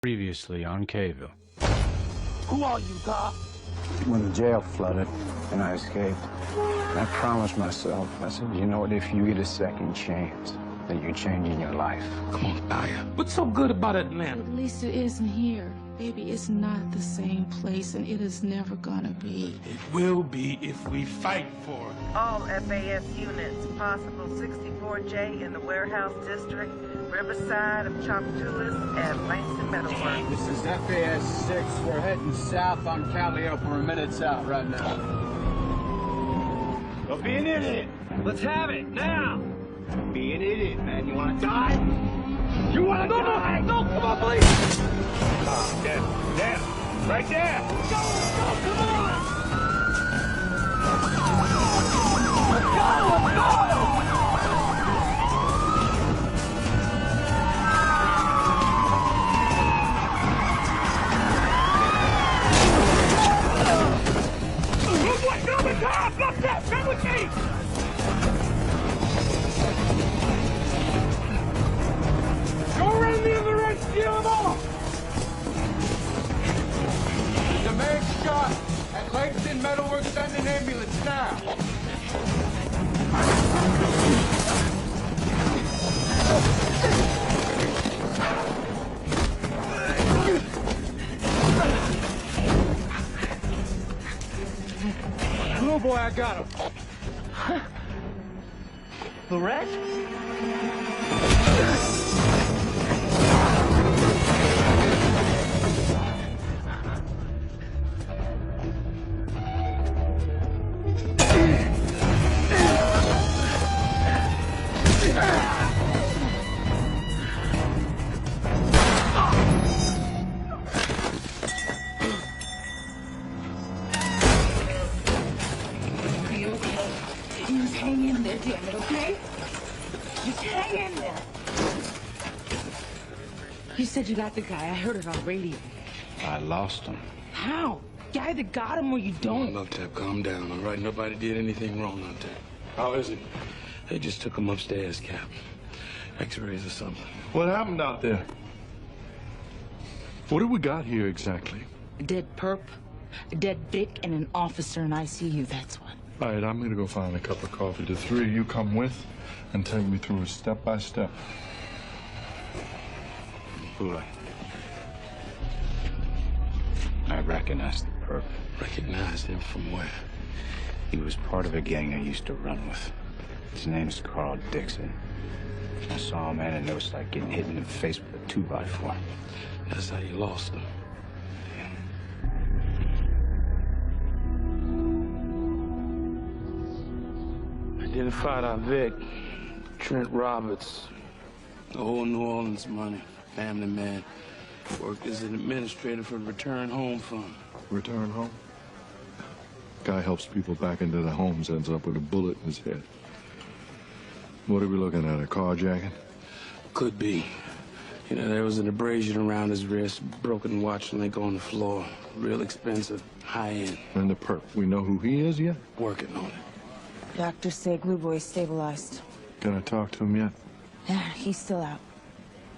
Previously on K-Ville. Who are you, Doc? When the jail flooded and I escaped, I promised myself, I said, you know what, if you get a second chance, then you're changing your life. Come on, Aya. What's so good about Atlanta? At least it isn't here. Baby, it's not the same place, and it is never gonna be. It will be if we fight for it. All FAS units, possible 64J in the Warehouse District, Riverside of Choctawis, and Langston Metalworks. This is FAS 6. We're heading south on Calliope. We're minutes out right now. Don't be an idiot. Let's have it now. Don't be an idiot, man. You want to die? You want to die? No, come on, please. There. Right there. Go, come on. Let's go. Stop that! Come with me! Go around the other end, steal them all! The man's shot at Langston Metalworks. Send an ambulance now. Little boy, I got him. Lorette? Just hang in there, damn it, okay? Just hang in there. You said you got the guy. I heard it on radio. I lost him. How? You either got him or you don't. Look, Tab, calm down, all right? Nobody did anything wrong out there. How is it? They just took him upstairs, Cap. X-rays or something. What happened out there? What do we got here exactly? A dead perp, a dead Vic, and an officer in ICU, that's what. All right, I'm gonna go find a cup of coffee. The three of you come with and take me through it step by step. Boy. I recognized the perp. Recognize him from where? He was part of a gang I used to run with. His name's Carl Dixon. I saw him, man, and it was like getting hit in the face with a 2x4. That's how you lost him. Identified our Vic, Trent Roberts. The whole New Orleans money, family man. Worked as an administrator for the Return Home Fund. Return home? Guy helps people back into their homes, ends up with a bullet in his head. What are we looking at, a carjacking? Could be. You know, there was an abrasion around his wrist, broken watch link on the floor. Real expensive, high-end. And the perp, we know who he is yet? Working on it. Doctors say Glue Boy's stabilized. Can I talk to him yet? Yeah, he's still out.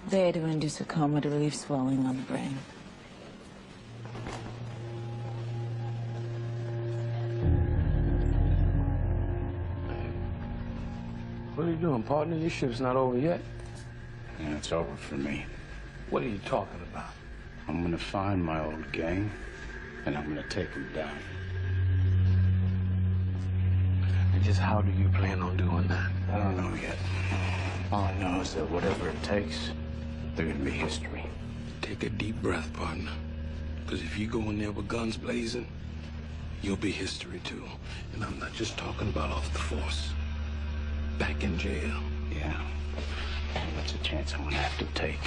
They had to induce a coma to relieve swelling on the brain. What are you doing, partner? Your ship's not over yet. And it's over for me. What are you talking about? I'm gonna find my old gang, and I'm gonna take them down. And just how do you plan on doing that? I don't know yet. All I know is that whatever it takes, they're gonna be history. Take a deep breath, partner. Because if you go in there with guns blazing, you'll be history too. And I'm not just talking about off the force. Back in jail. Yeah. That's a chance I'm gonna have to take.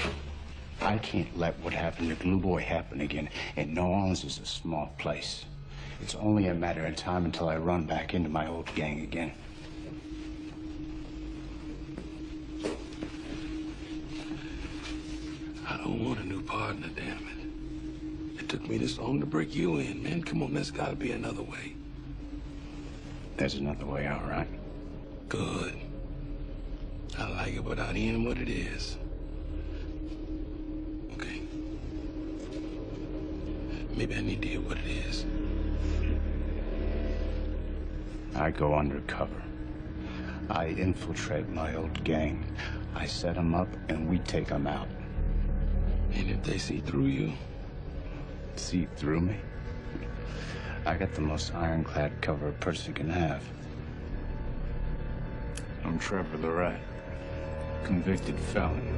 I can't let what happened to Glue Boy happen again. And New Orleans is a small place. It's only a matter of time until I run back into my old gang again. I don't want a new partner, damn it. It took me this long to break you in, man. Come on, there's gotta be another way. There's another way out, right? Good. I like it without hearing what it is. Okay. Maybe I need to hear what it is. I go undercover. I infiltrate my old gang. I set them up and we take them out. And if they see through you? See through me? I got the most ironclad cover a person can have. I'm Trevor the Rat, convicted felon.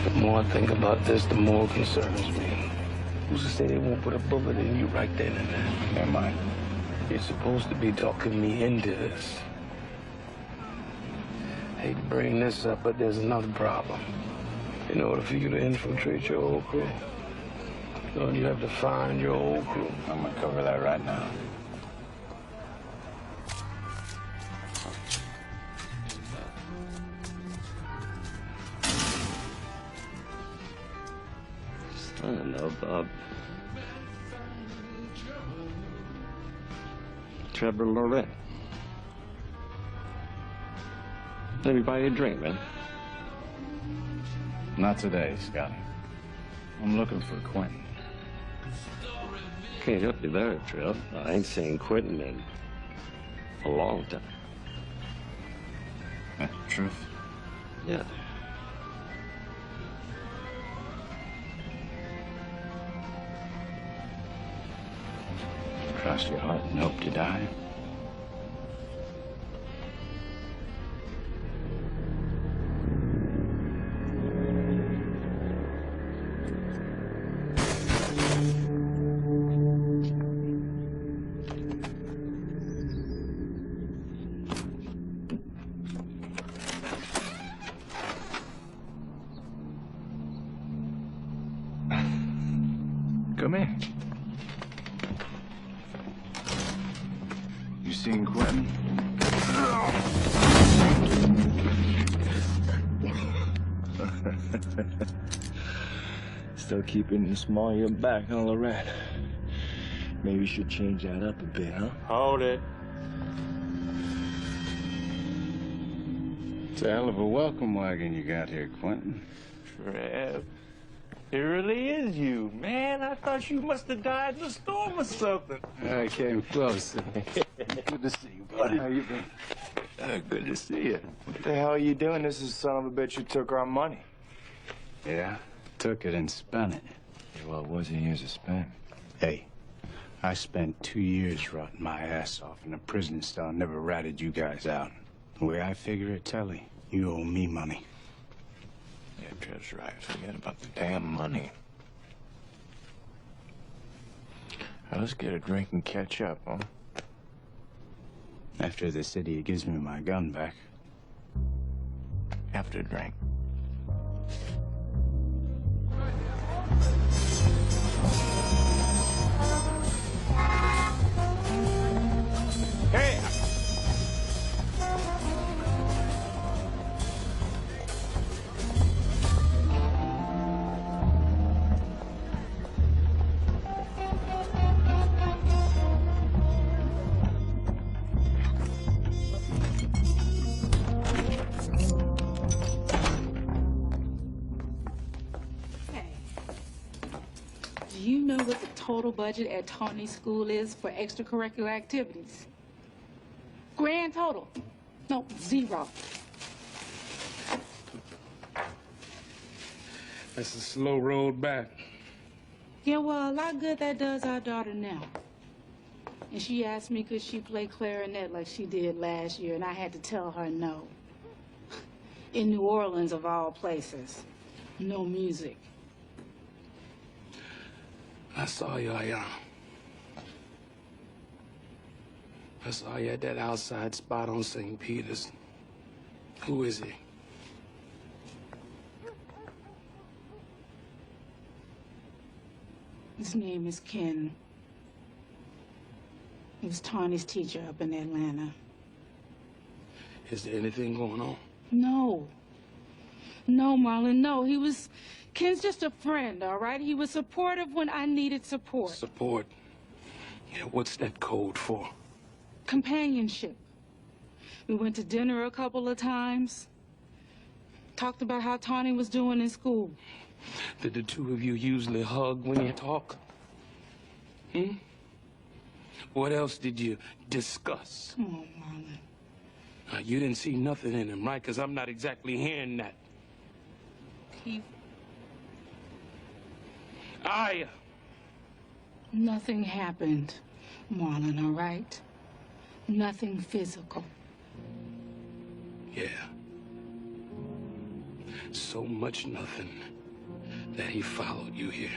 The more I think about this, the more it concerns me. Who's to say they won't put a bullet in you right then and there? Never mind. You're supposed to be talking me into this. Hate to bring this up, but there's another problem. In order for you to infiltrate your old crew, you have to find your old crew. I'm gonna cover that right now. I don't know, Bob. Trevor Lorette. Let me buy you a drink, man. Not today, Scotty. I'm looking for Quentin. Can't help you there, Trev. I ain't seen Quentin in a long time. That's the truth. Yeah. Cross your heart and hope to die. Come in. You seen Quentin? Still keeping the small of your back, huh, Lorette? Maybe you should change that up a bit, huh? Hold it. It's a hell of a welcome wagon you got here, Quentin. Trev, it really is you, man. I thought you must have died in a storm or something. I came close. Good to see you, buddy. How you been? Good to see you. What the hell are you doing? This is son of a bitch who took our money. Yeah, took it and spent it. Yeah, well, it wasn't yours to spend. Hey, I spent 2 years rotting my ass off in a prison cell. Never ratted you guys out. The way I figure it, Telly, you owe me money. Yeah, Trev's right. Forget about the damn money. Now, let's get a drink and catch up, huh? After the city gives me my gun back. After a drink. Hey! Do you know what the total budget at Tony's school is for extracurricular activities? Grand total. No, 0. That's a slow road back. Yeah, well, a lot good that does our daughter now. And she asked me could she play clarinet like she did last year, and I had to tell her no. In New Orleans, of all places, no music. I saw Yaya. I saw you at that outside spot on St. Peter's. Who is he? His name is Ken. He was Tawny's teacher up in Atlanta. Is there anything going on? No. No, Marlon, no. Ken's just a friend, all right? He was supportive when I needed support. Support? Yeah, what's that code for? Companionship. We went to dinner a couple of times. Talked about how Tawny was doing in school. Did the two of you usually hug when you talk? What else did you discuss? Come on, Marlon. You didn't see nothing in him, right? Because I'm not exactly hearing that. Nothing happened, Marlon, all right? Nothing physical. Yeah. So much nothing that he followed you here.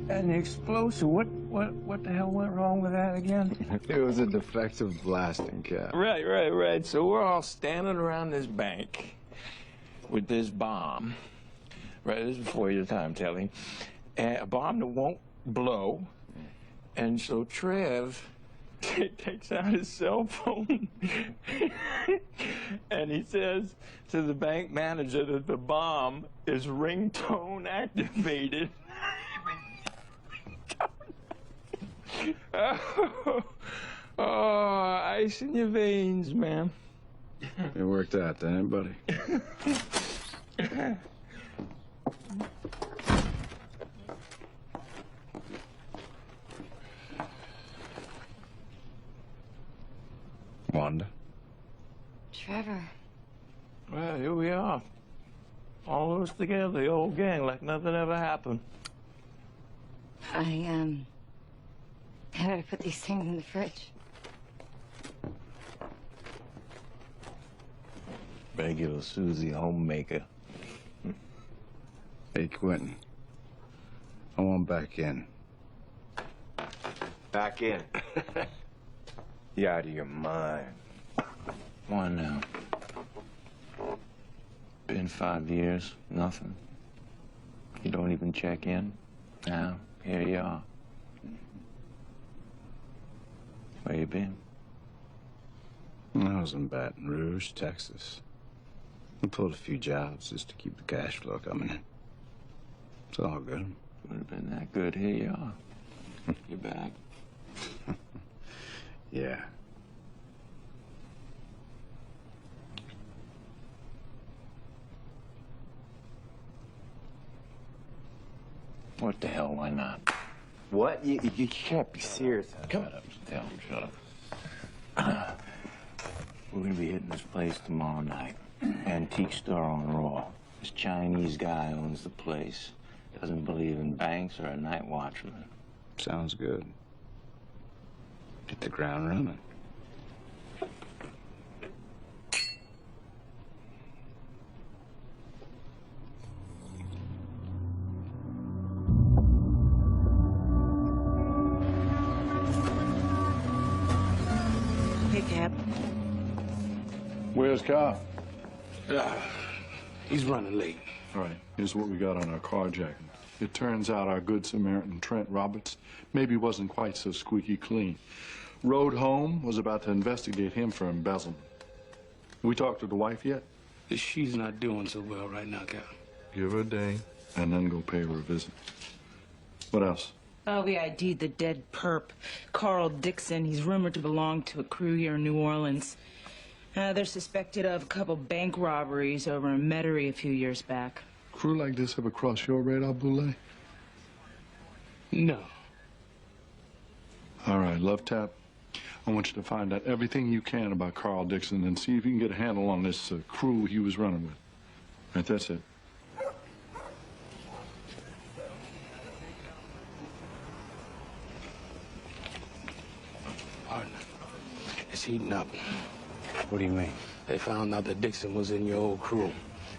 And the explosion, what the hell went wrong with that again? It was a defective blasting cap. Right. So we're all standing around this bank with this bomb. Right, this is before your time, Telly. And a bomb that won't blow. And so Trev takes out his cell phone and he says to the bank manager that the bomb is ringtone activated. Oh, ice in your veins, man. It worked out, didn't it, buddy? Wanda? Trevor. Well, here we are. All of us together, the old gang, like nothing ever happened. I better put these things in the fridge. Regular Susie homemaker. Hey, Quentin. I want back in. Back in. You're out of your mind. Why now? Been 5 years, nothing. You don't even check in. Now, here you are. Where you been? I was in Baton Rouge, Texas. I pulled a few jobs just to keep the cash flow coming in. It's all good. Would have been that good. Here you are. You're back. Yeah. What the hell? Why not? What? You can't be serious. Come on. Shut up. We're gonna be hitting this place tomorrow night. Antique store on Raw. This Chinese guy owns the place. Doesn't believe in banks or a night watchman. Sounds good. Hit the ground running. Hey, Cap. Where's Kyle? He's running late. All right, here's what we got on our carjacking. It turns out our good Samaritan Trent Roberts maybe wasn't quite so squeaky clean. Rode home, was about to investigate him for embezzlement. We talked to the wife yet? She's not doing so well right now, Cap. Give her a day, and then go pay her a visit. What else? Oh, we ID'd the dead perp, Carl Dixon. He's rumored to belong to a crew here in New Orleans. They're suspected of a couple bank robberies over in Metairie a few years back. Crew like this ever cross your radar, Boulay? No. All right, Love Tap. I want you to find out everything you can about Carl Dixon and see if you can get a handle on this crew he was running with. Right, that's it. It's heating up. What do you mean? They found out that Dixon was in your old crew.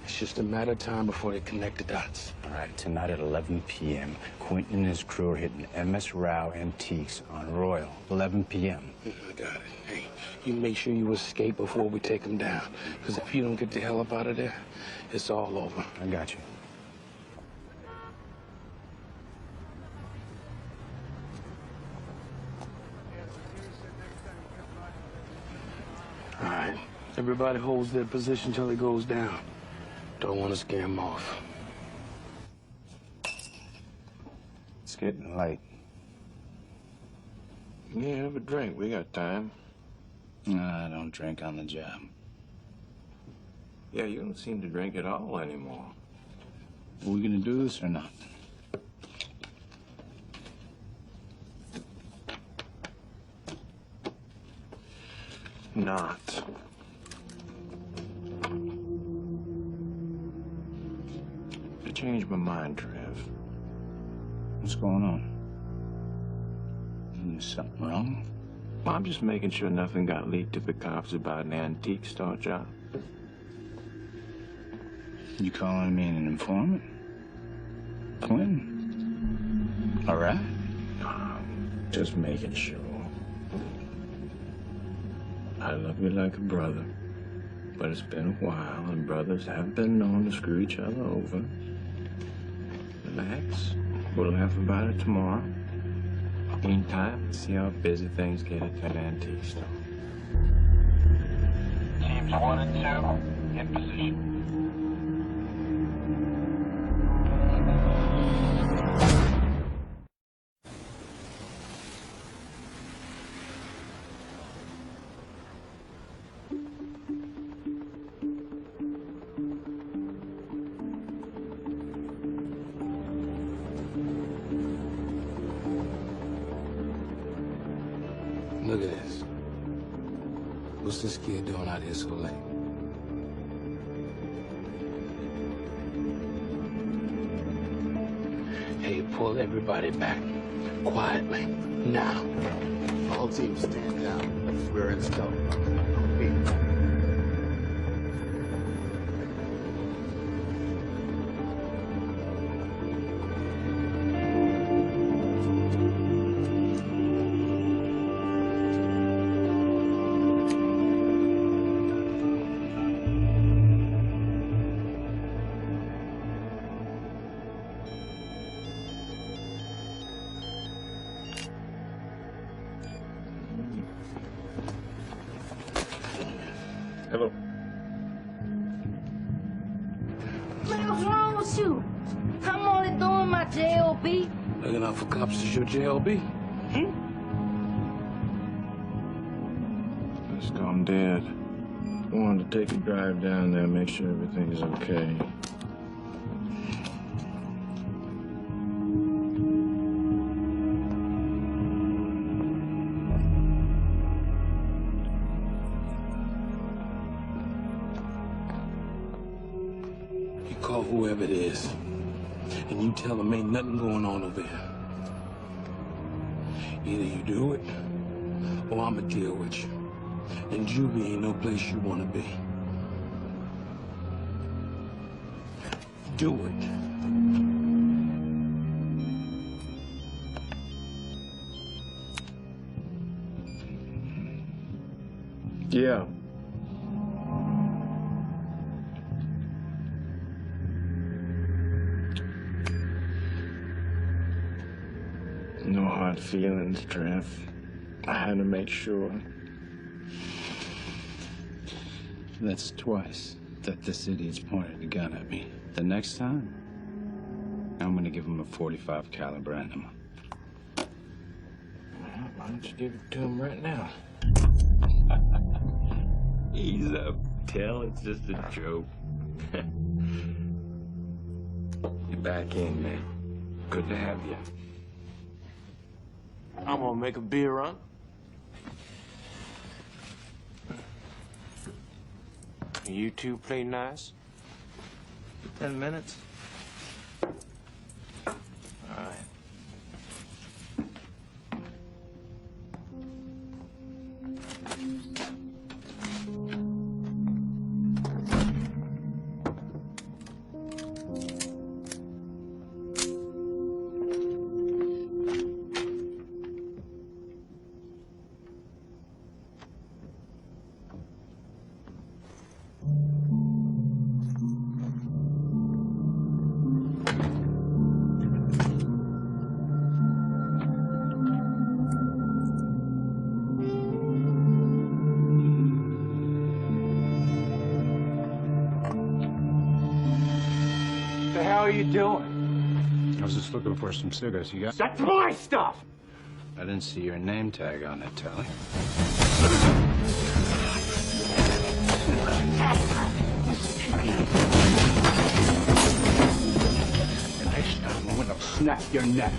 It's just a matter of time before they connect the dots. All right, tonight at 11 p.m., Quentin and his crew are hitting MS Rao Antiques on Royal. 11 p.m. I got it. Hey, you make sure you escape before we take them down. Because if you don't get the hell up out of there, it's all over. I got you. All right. Everybody holds their position till it goes down. Don't want to scare them off. It's getting late. Yeah, have a drink. We got time. I don't drink on the job. Yeah, you don't seem to drink at all anymore. Are we gonna do this or not? Not. I changed my mind, Trev. What's going on? Is something wrong? Well, I'm just making sure nothing got leaked to the cops about an antique store job. You calling me an informant? Quentin? All right. Just making sure. I love you like a brother, but it's been a while, and brothers have been known to screw each other over. Relax. We'll laugh about it tomorrow. Meantime, see how busy things get at that antique store. Teams 1 and 2 in position. Look at this. What's this kid doing out here so late? Hey, pull everybody back. Quietly. Now. All teams stand down. We're in stealth. Hello. Man, what's wrong with you? I'm only doing my JLB. Looking out for cops is your JLB? Just gone dead. I wanted to take a drive down there, make sure everything's okay. Call whoever it is, and you tell them ain't nothing going on over here. Either you do it, or I'ma deal with you. And juvie ain't no place you wanna be. Do it. Yeah. No hard feelings, Trev. I had to make sure. That's twice that this idiot's pointed a gun at me. The next time, I'm gonna give him a .45 caliber animal. Well, why don't you give it to him right now? Ease up. Tell it's just a joke. You're back in, man. Good to have you. I'm gonna make a beer run. You two play nice. 10 minutes. All right. are you doing? I was just looking for some cigarettes. You got? That's my stuff! I didn't see your name tag on it, Telly. Next time, I'm gonna snap your neck.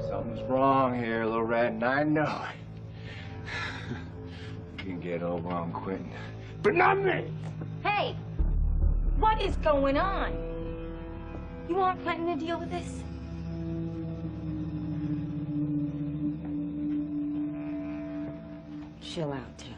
Something's wrong here, Lorette, and I know it. You can get over on Quentin, but not me! Hey! What is going on? You want Clinton to deal with this? Chill out, Telly.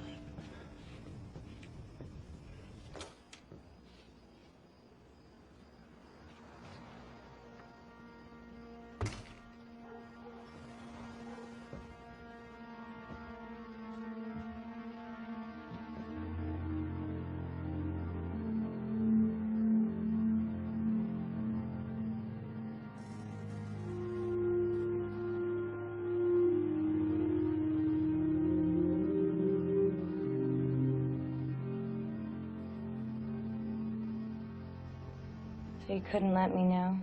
So you couldn't let me know?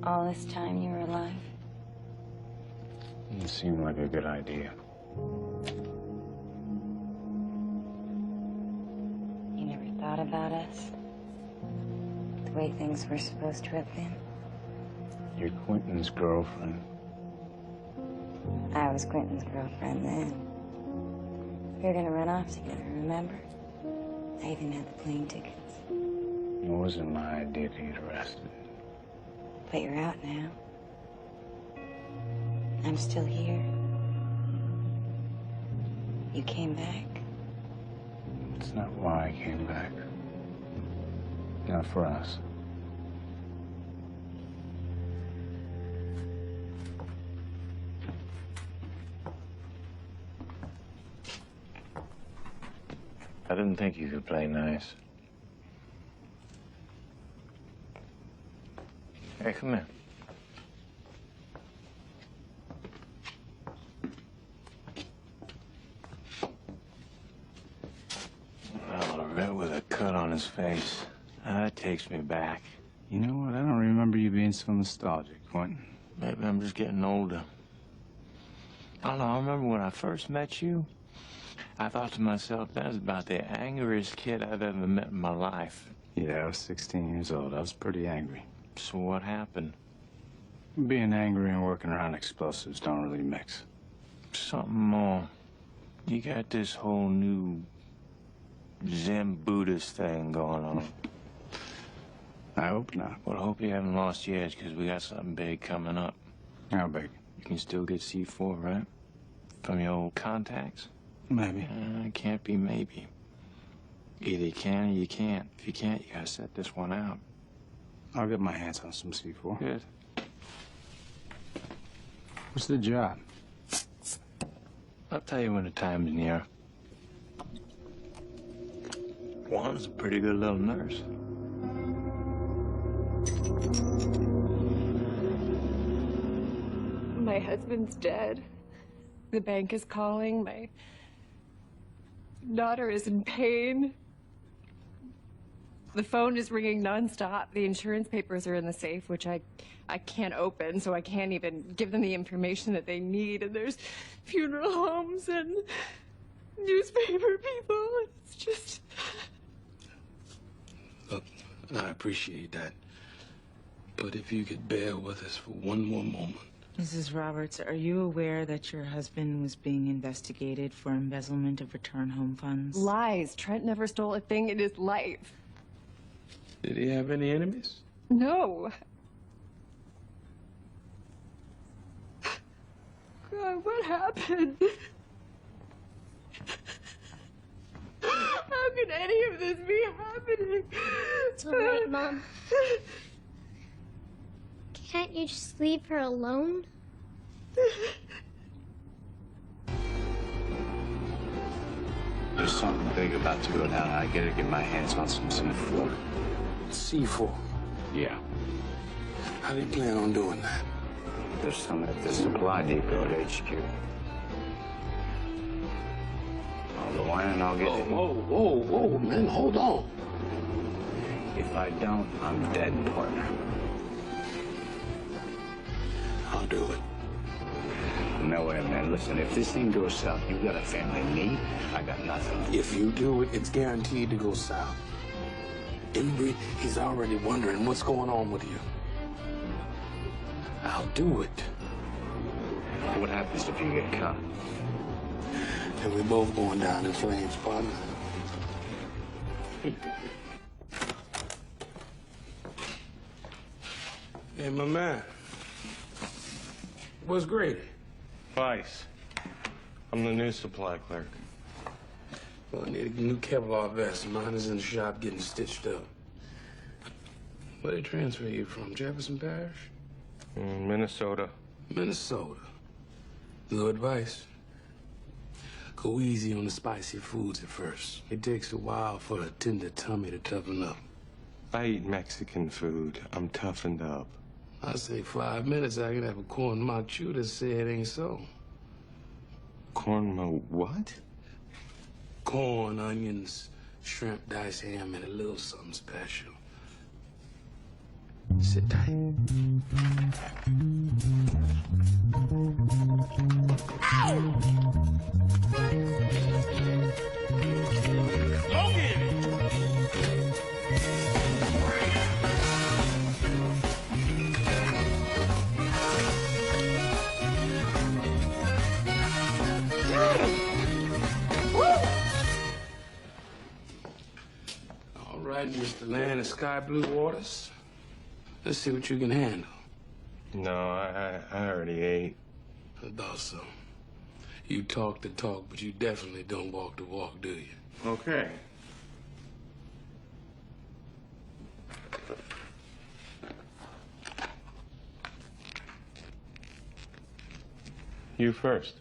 All this time you were alive? It seemed like a good idea. You never thought about us? The way things were supposed to have been? You're Quentin's girlfriend. I was Quentin's girlfriend then. We were gonna run off together, remember? I even had the plane tickets. It wasn't my idea to get arrested. But you're out now. I'm still here. You came back. It's not why I came back. Not for us. I didn't think you could play nice. Hey, come here. Well, a vet with a cut on his face. That takes me back. You know what? I don't remember you being so nostalgic, Quentin. Maybe I'm just getting older. I don't know, I remember when I first met you, I thought to myself, that was about the angriest kid I've ever met in my life. Yeah, I was 16 years old. I was pretty angry. So what happened? Being angry and working around explosives don't really mix. Something more. You got this whole new Zen Buddhist thing going on. I hope not. Well, I hope you haven't lost your edge, because we got something big coming up. How big? You can still get C4, right? From your old contacts? Maybe. It can't be maybe. Either you can or you can't. If you can't, you gotta set this one out. I'll get my hands on some C4. Good. What's the job? I'll tell you when the time's near. Juan's a pretty good little nurse. My husband's dead. The bank is calling. My daughter is in pain. The phone is ringing nonstop. The insurance papers are in the safe, which I can't open, so I can't even give them the information that they need. And there's funeral homes and newspaper people. It's just... Look, I appreciate that. But if you could bear with us for one more moment. Mrs. Roberts, are you aware that your husband was being investigated for embezzlement of return home funds? Lies. Trent never stole a thing in his life. Did he have any enemies? No. God, what happened? How could any of this be happening? It's all right, Mom. Can't you just leave her alone? There's something big about to go down. I gotta get my hands on some C4. C4? Yeah. How do you plan on doing that? There's some at the supply depot at HQ. Go on and I'll get it. Whoa, man, hold on. If I don't, I'm dead, partner. I'll do it. No way, man. Listen, if this thing goes south, you got a family. Me, I got nothing. If you do it, it's guaranteed to go south. Embry, he's already wondering what's going on with you. I'll do it. What happens if you get caught? And we're both going down in flames, partner. Hey, my man. What's Grady? Vice. I'm the new supply clerk. Well, I need a new Kevlar vest. Mine is in the shop getting stitched up. Where they transfer you from? Jefferson Parish? Minnesota. Minnesota. Good advice. Go easy on the spicy foods at first. It takes a while for a tender tummy to toughen up. I eat Mexican food. I'm toughened up. I say 5 minutes, I can have a corn machu to say it ain't so. Corn what? Corn, onions, shrimp, diced ham, and a little something special. Sit tight. Go get it! All right, Mr. Land of Sky Blue Waters. Let's see what you can handle. No, I already ate. I thought so. You talk the talk, but you definitely don't walk the walk, do you? Okay. You first.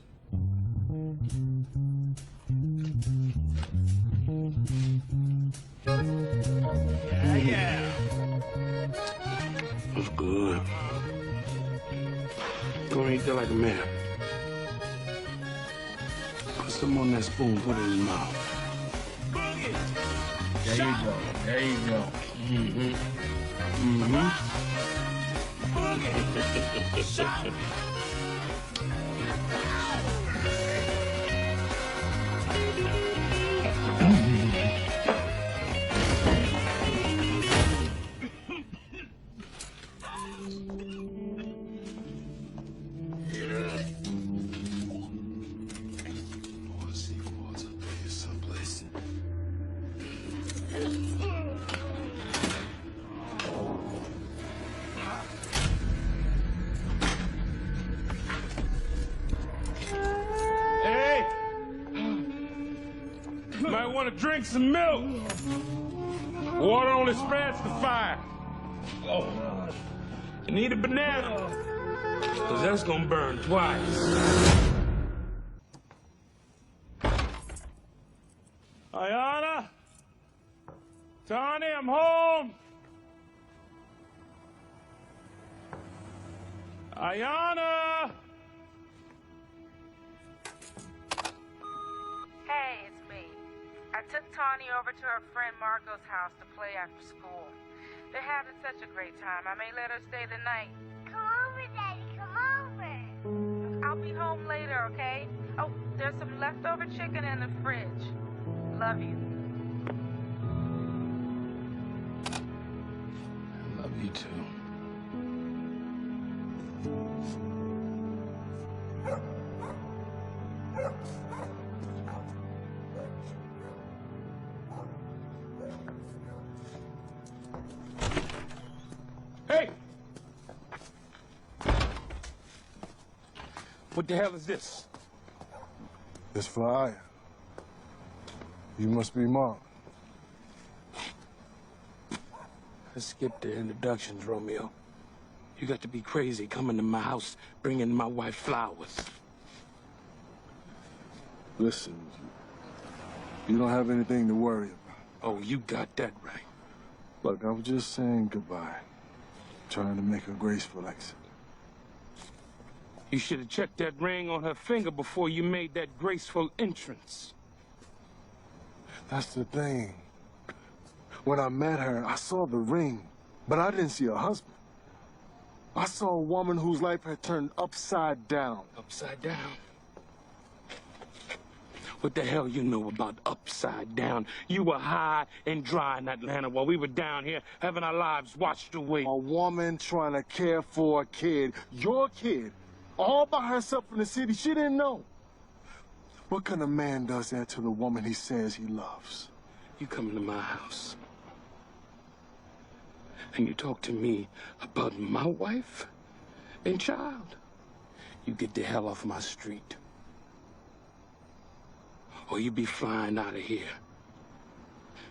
Yeah. That's good. Go and eat that like a man. Put some on that spoon, put it in his mouth. There you go. There you go. Mm-hmm. Drink some milk. Water only spreads the fire. Oh, you need a banana, because that's gonna burn twice. Ayana? Tony, I'm home. Ayana? Hey, it's me. I took Tawny over to her friend Margot's house to play after school. They're having such a great time. I may let her stay the night. Come over, Daddy. Come over. I'll be home later, okay? Oh, there's some leftover chicken in the fridge. Love you. I love you too. Hey! What the hell is this? It's for you must be Mark. Let's skip the introductions, Romeo. You got to be crazy coming to my house, bringing my wife flowers. Listen, you don't have anything to worry about. Oh, you got that right. Look, I was just saying goodbye. Trying to make a graceful exit. You should have checked that ring on her finger before you made that graceful entrance. That's the thing. When I met her, I saw the ring, but I didn't see her husband. I saw a woman whose life had turned upside down. Upside down? What the hell you know about upside down? You were high and dry in Atlanta while we were down here having our lives washed away. A woman trying to care for a kid, your kid, all by herself in the city she didn't know. What kind of man does that to the woman he says he loves? You come into my house and you talk to me about my wife and child. You get the hell off my street. Or you be flying out of here,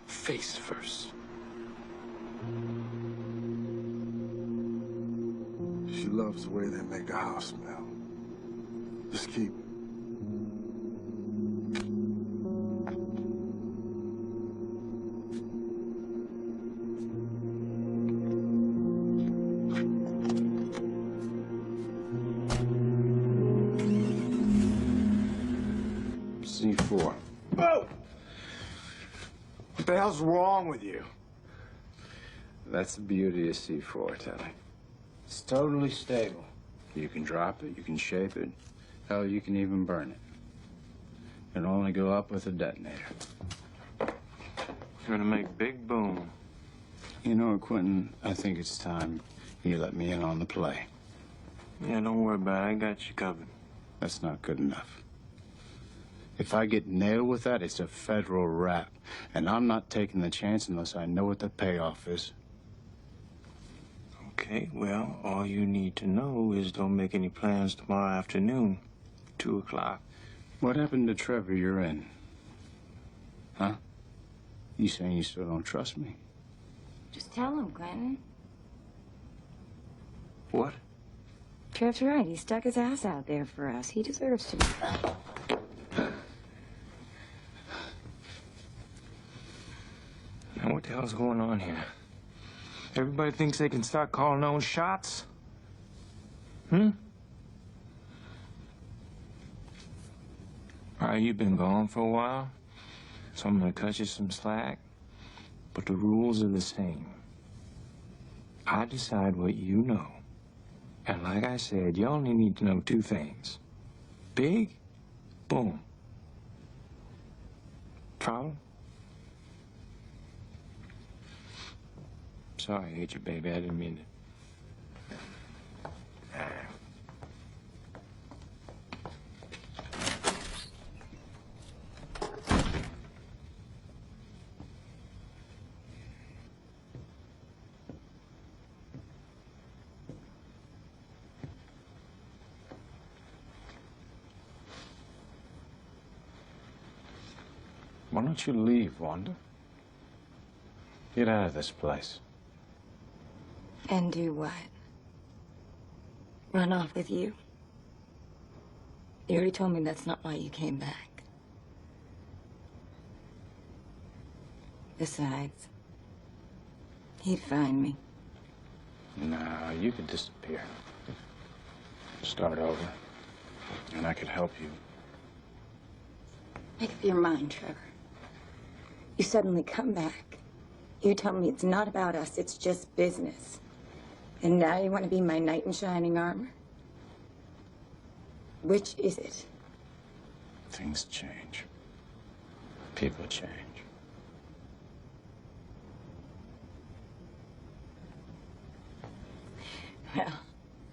face first. She loves the way they make a house smell. Just keep it. C4. Whoa! What the hell's wrong with you? That's the beauty of C4, Telly. It's totally stable. You can drop it, you can shape it, hell, you can even burn it. It'll only go up with a detonator. You're gonna make big boom. You know, Quentin, I think it's time you let me in on the play. Yeah, don't worry about it. I got you covered. That's not good enough. If I get nailed with that, it's a federal rap. And I'm not taking the chance unless I know what the payoff is. Okay, well, all you need to know is don't make any plans tomorrow afternoon, 2 o'clock. What happened to Trevor you're in? Huh? You saying you still don't trust me? Just tell him, Quentin. What? Trev's right. He stuck his ass out there for us. He deserves to. Now, what the hell's going on here? Everybody thinks they can start calling their own shots? All right, you've been gone for a while, so I'm gonna cut you some slack, but the rules are the same. I decide what you know, and like I said, you only need to know 2 things. Big, boom. Problem? Sorry, I hate you, baby. I didn't mean it. Why don't you leave, Wanda? Get out of this place. And do what? Run off with you? You already told me that's not why you came back. Besides, he'd find me. No, you could disappear. Start over. And I could help you. Make up your mind, Trevor. You suddenly come back. You tell me it's not about us, it's just business. And now you want to be my knight in shining armor? Which is it? Things change. People change. Well,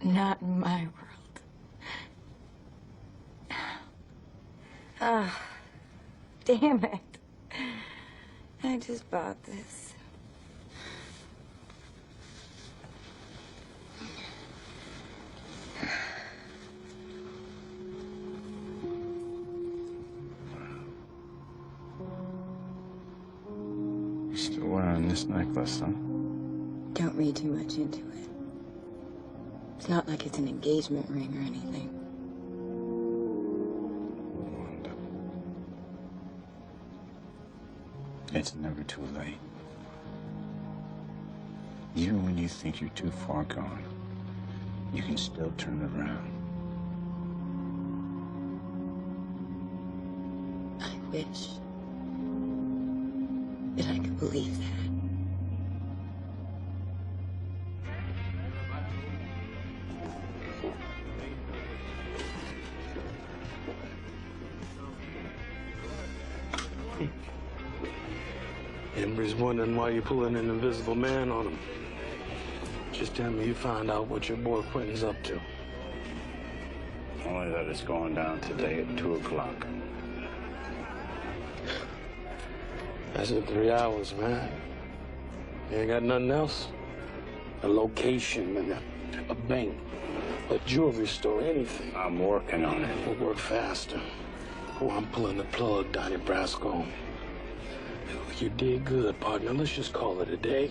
not in my world. Ah, damn it. I just bought this. You're still wearing this necklace, huh? Don't read too much into it. It's not like it's an engagement ring or anything. Wanda. It's never too late. Even when you think you're too far gone, you can still turn it around. I wish. don't believe that. Embry's wondering why you're pulling an invisible man on him. Just tell me you find out what your boy Quentin's up to. Only that it's going down today at 2 o'clock. That's in 3 hours, man. You ain't got nothing else? A location, and a bank, a jewelry store, anything. I'm working on it. We'll work faster. Oh, I'm pulling the plug, Donnie Brasco. You did good, partner. Let's just call it a day.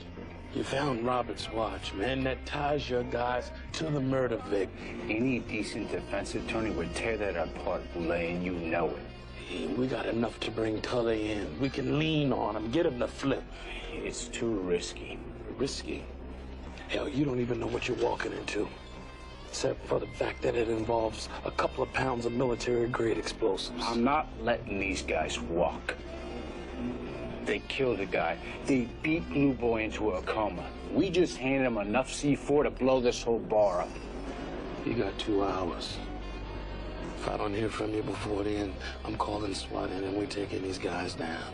You found Robert's watch, man. That ties your guys to the murder victim. Any decent defense attorney would tear that apart, Boulay, and you know it. Hey, we got enough to bring Tully in. We can lean on him, get him to flip. It's too risky. Risky? Hell, you don't even know what you're walking into. Except for the fact that it involves a couple of pounds of military-grade explosives. I'm not letting these guys walk. They killed a guy. They beat Blue Boy into a coma. We just handed him enough C4 to blow this whole bar up. You got 2 hours. If I don't hear from you before then, I'm calling SWAT in and we're taking these guys down.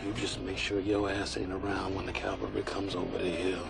You just make sure your ass ain't around when the cavalry comes over the hill.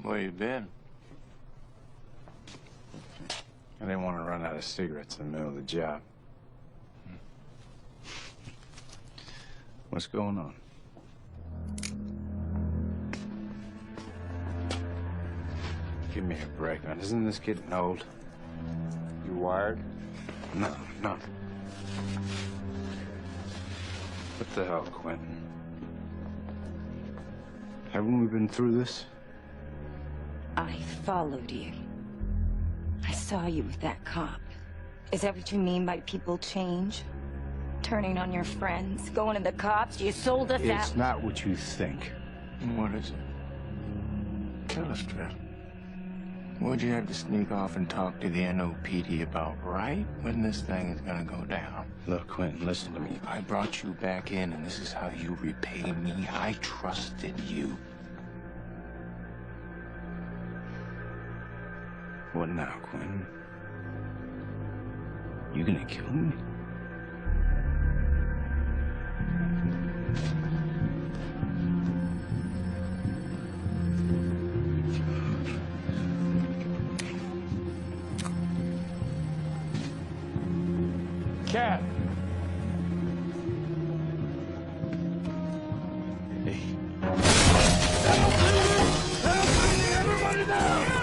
Where you been? I didn't want to run out of cigarettes in the middle of the job. What's going on? Give me a break, man. Isn't this getting old? You wired? No. What the hell, Quentin? Haven't we been through this? I followed you. I saw you with that cop. Is that what you mean by people change? Turning on your friends, going to the cops? You sold us out. It's not what you think. What is it? Tell us, Trev. What'd you have to sneak off and talk to the NOPD about right when this thing is gonna go down? Look, Quentin, listen to me. I brought you back in, and this is how you repay me. I trusted you. What now, Quentin? You gonna kill me? Cat! Hey. Everybody down!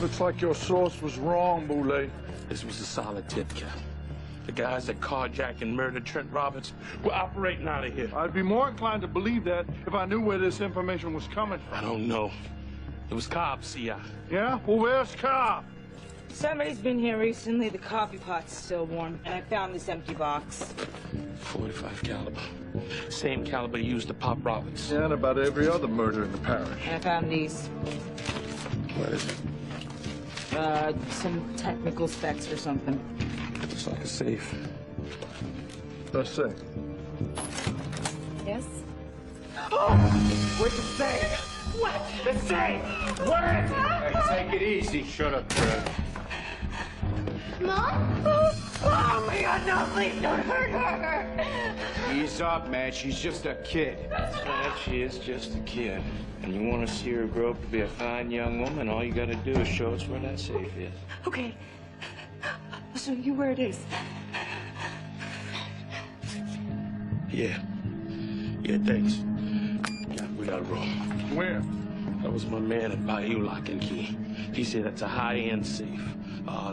Looks like your source was wrong, Boulay. This was a solid tip, Cap. The guys that carjacked and murdered Trent Roberts were operating out of here. I'd be more inclined to believe that if I knew where this information was coming from. I don't know. It was cops, CI. Yeah? Well, where's Cobb? Somebody's been here recently. The coffee pot's still warm. And I found this empty box. 45 caliber. Same caliber used to pop Roberts. Yeah, and about every other murder in the parish. And I found these. What is it? Some technical specs or something. Looks like a safe. Let's see. Yes? Oh! Where's the safe? What? The safe! Where is it? Hey, take it easy. Shut up, Trev. Mom? Oh my God, no, please don't hurt her! Ease up, man. She's just a kid. That's right, she is just a kid. And you want to see her grow up to be a fine young woman, all you got to do is show us where that safe is. Okay. I'll show you where it is. Yeah. Yeah, thanks. Yeah, we gotta roll. Where? That was my man at Bayou Lock and Key. He said it's a high-end safe.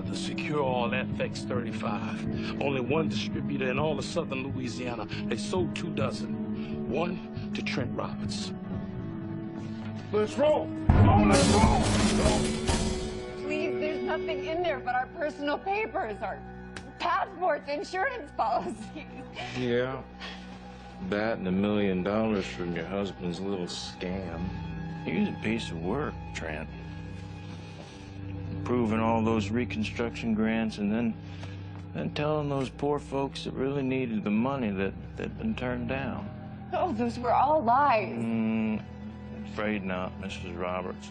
The Secure All FX35. Only one distributor in all of southern Louisiana. They sold 2 dozen. One to Trent Roberts. Let's roll. Come on, let's roll. Please, there's nothing in there but our personal papers, our passports, insurance policies. Yeah. That and $1 million from your husband's little scam. He was a piece of work, Trent. Approving all those reconstruction grants and then telling those poor folks that really needed the money that they'd been turned down. Oh, those were all lies. Afraid not, Mrs. Roberts.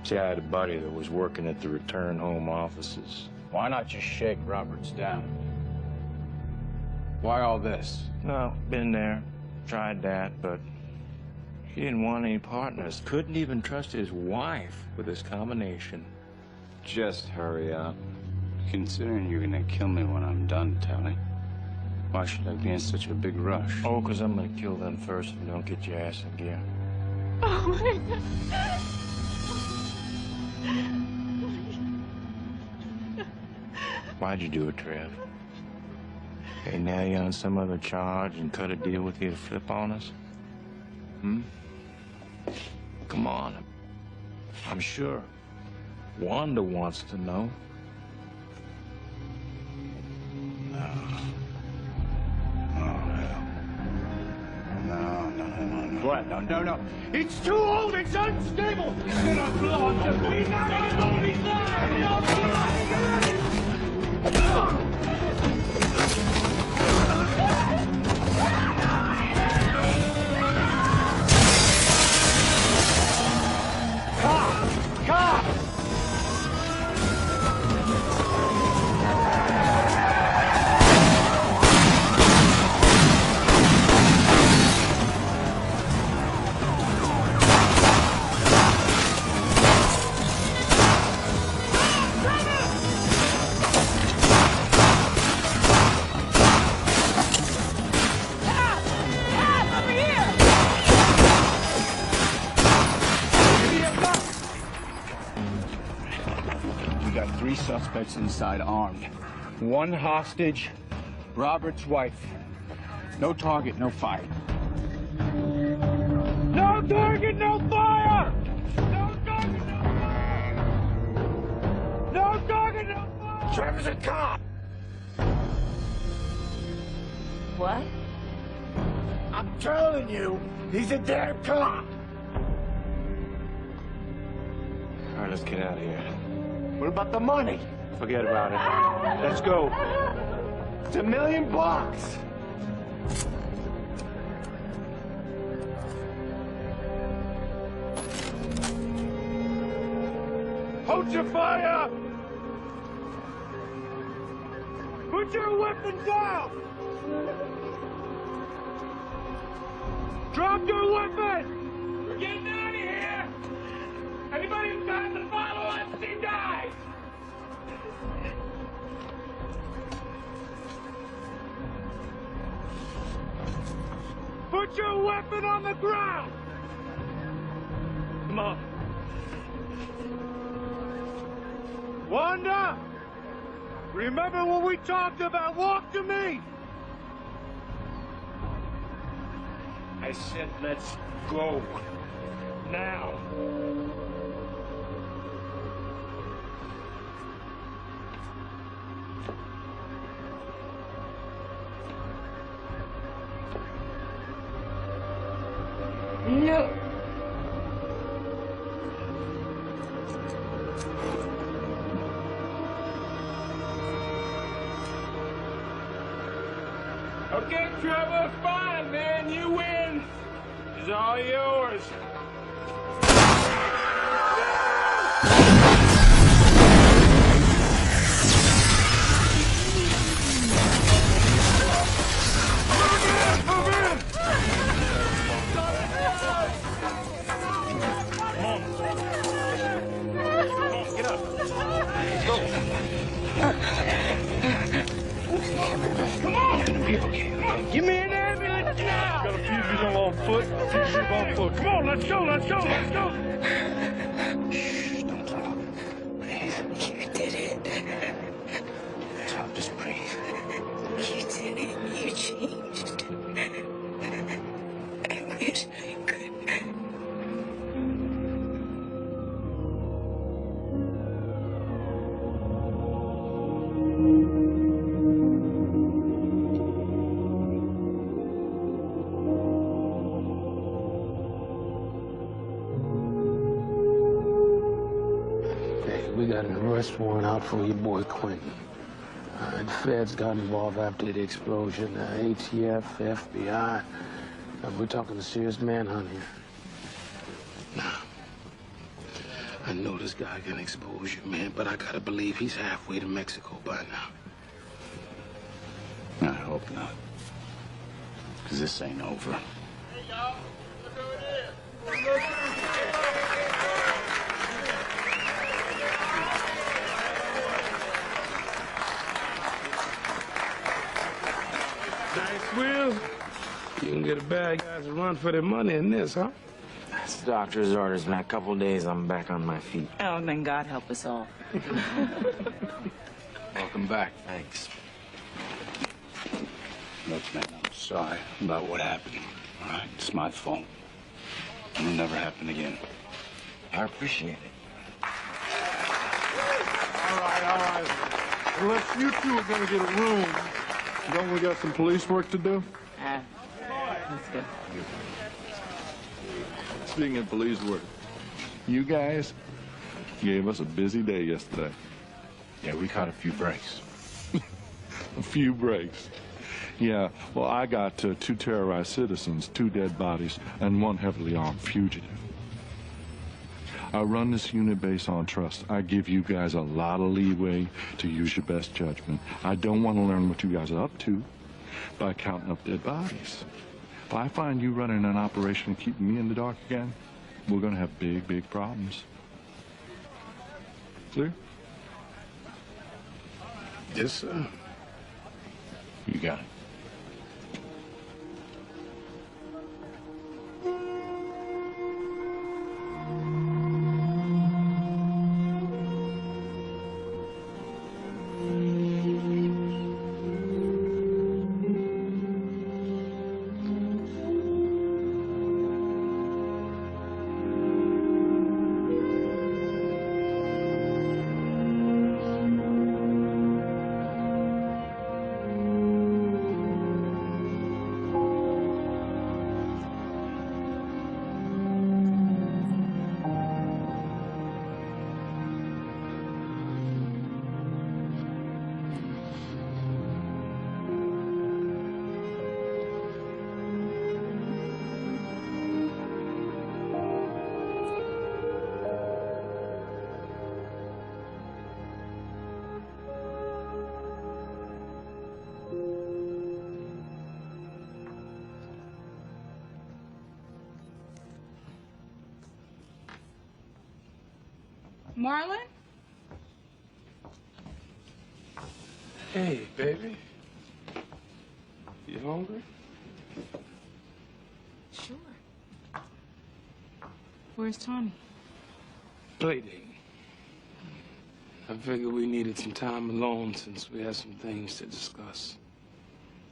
See, I had a buddy that was working at the return home offices. Why not just shake Roberts down? Why all this? No, been there, tried that, but he didn't want any partners. Couldn't even trust his wife with this combination. Just hurry up. Considering you're gonna kill me when I'm done, Tally, why should I be in such a big rush? Oh, 'cause I'm gonna kill them first if you don't get your ass in gear. Oh, my God. Why'd you do it, Trev? They nail you on some other charge and cut a deal with you to flip on us? Come on. I'm sure Wanda wants to know. No. Oh, hell. No. What? No. It's too old. It's unstable. It's gonna blow up. We're not on his Cop! Suspects inside armed. One hostage, Robert's wife. No target, no fire. No target, no fire! No target, no fire! No target, no fire! Trevor's a cop! What? I'm telling you, he's a damn cop! All right, let's get out of here. What about the money? Forget about it. Let's go. It's $1 million. Hold your fire! Put your weapon down! Drop your weapon! We're getting out of here! Anybody who tries to follow us, he dies! Put your weapon on the ground! Come on. Wanda! Remember what we talked about? Walk to me! I said let's go. Now. No. Okay, Trevor, fine, man. You win. It's all yours. Okay. Give me an ambulance now! Got a fugitive on foot. Fugitive on foot. Come on, let's go, let's go, let's go! Shh, don't talk. Please. You did it. Tom, just breathe. You did it. You changed. I wish I could. We got an arrest warrant out for your boy Quentin. The feds got involved after the explosion. ATF, FBI. We're talking a serious manhunt here. Now, I know this guy can expose you, man, but I gotta believe he's halfway to Mexico by now. I hope not. Because this ain't over. Hey, y'all. Look who it is. Nice, Will. You can get a bad guys to run for their money in this, huh? It's the doctor's orders. In a couple of days, I'm back on my feet. Oh, then God help us all. Welcome back. Thanks. Look, man, I'm sorry about what happened. All right? It's my fault. It'll never happen again. I appreciate it. All right. Unless you two are gonna get a room, don't we got some police work to do? Let's go. Speaking of police work, you guys gave us a busy day yesterday. Yeah, we caught a few breaks. A few breaks. Yeah, well, I got 2 terrorized citizens, 2 dead bodies, and 1 heavily armed fugitive. I run this unit based on trust. I give you guys a lot of leeway to use your best judgment. I don't want to learn what you guys are up to by counting up dead bodies. If I find you running an operation and keeping me in the dark again, we're going to have big, big problems. Clear? Yes, sir. You got it. Marlon? Hey, baby. You hungry? Sure. Where's Tony? Playdate. I figured we needed some time alone since we had some things to discuss.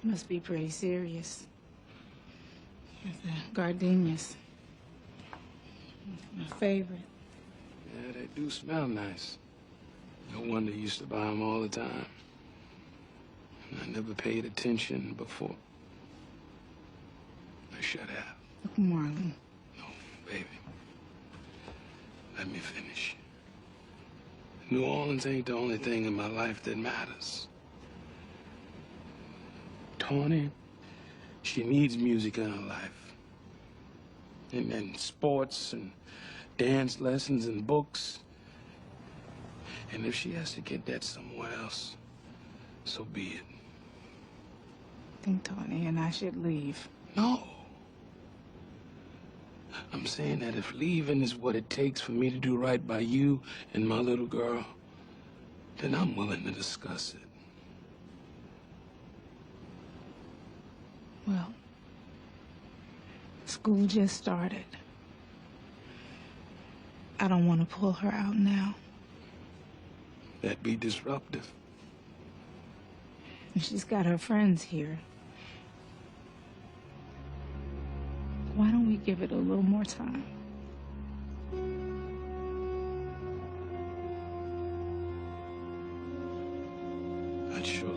Must be pretty serious. The gardenias. My favorite. Yeah, they do smell nice. No wonder you used to buy them all the time. And I never paid attention before. I should have. Look, Marlon. No, baby. Let me finish. New Orleans ain't the only thing in my life that matters. Tawny, she needs music in her life. And sports and dance lessons and books. And if she has to get that somewhere else, so be it. I think Tony and I should leave. No. I'm saying that if leaving is what it takes for me to do right by you and my little girl, then I'm willing to discuss it. Well, school just started. I don't want to pull her out now. That'd be disruptive. And she's got her friends here. Why don't we give it a little more time? I'd sure